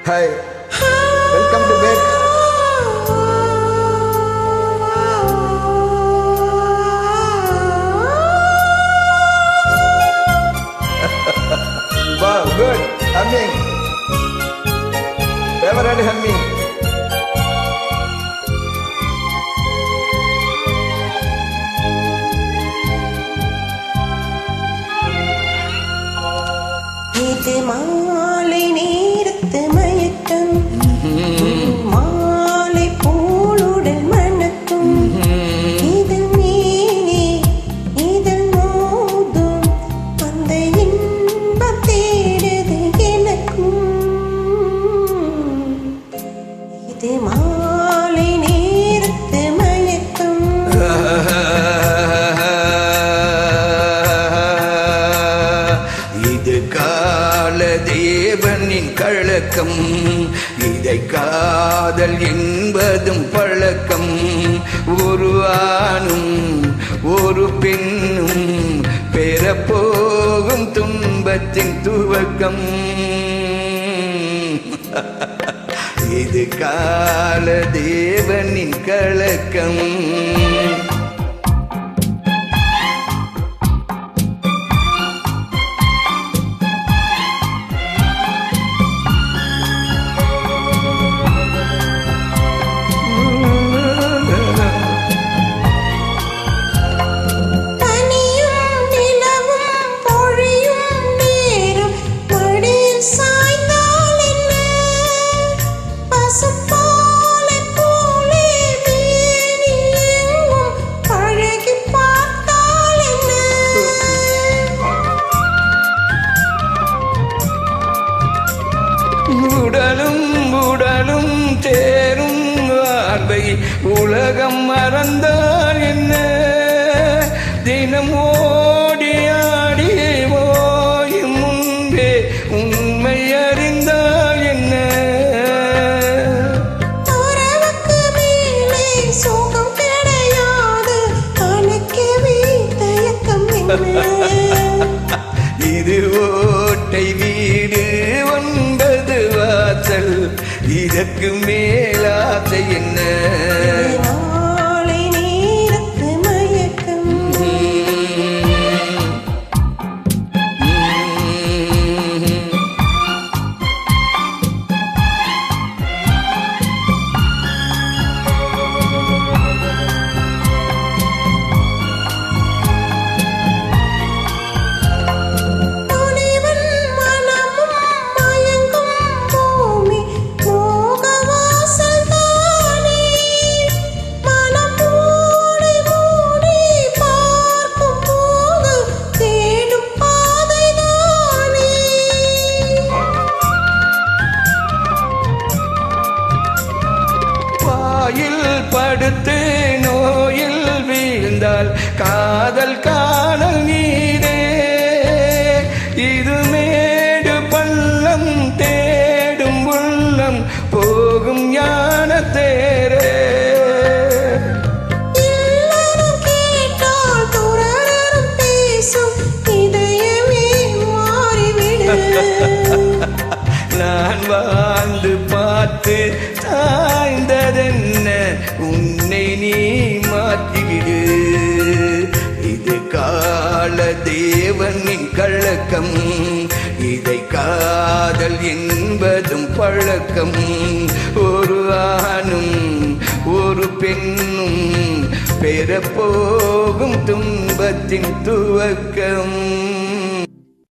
Hi, welcome to back. Wow, good. Humming. Favorite humming. இது மாலை நேரத்து மயக்கம், மாலை போலுடன் மணக்கும், இது மேலே இதழ் மோதும் அந்த இன்பம் தேடுது எனக்கும். இது மாலை நேரத்து மயக்கம். இது கால தேவனின் கழக்கம், இதை காதல் என்பதும் பழக்கம். ஒரு ஆணும் ஒரு பெண்ணும் பெறப்போகும் துன்பத்தின் துவக்கம். இது கால தேவனின் கழக்கம். உடலும் உடலும் தேரும் வாழ்வை உலகம் மறந்தால் என்ன, தினம் ஓடி ஆடி ஓயும் முன்பே உண்மை அறிந்தால் என்ன. உறவுக்கு மேலே சோகம் கிடையாது, அணைக்கவே தயக்கம் என்ன. இது ஓட்டை வீடு ஒன்பது வாசல், இதற்கு மேலாசை என்ன. நாளை நேரத்து மயக்கம். வாயில் படுத்து நோயில் வீழ்ந்தால் காதல் காணல் நீரே, இது மேடு பள்ளம் தேடும் உள்ளம் போகும் ஞான தேரே. நான் வாழ்ந்து பார்த்து சாய்ந்ததென்ன, உன்னை நீ மாற்றிவிடு. இது கால தேவனின் கழக்கம், இதை காதல் என்பதும் பழக்கம். ஒரு ஆணும் ஒரு பெண்ணும் பெறப்போகும் துன்பத்தின் துவக்கம்.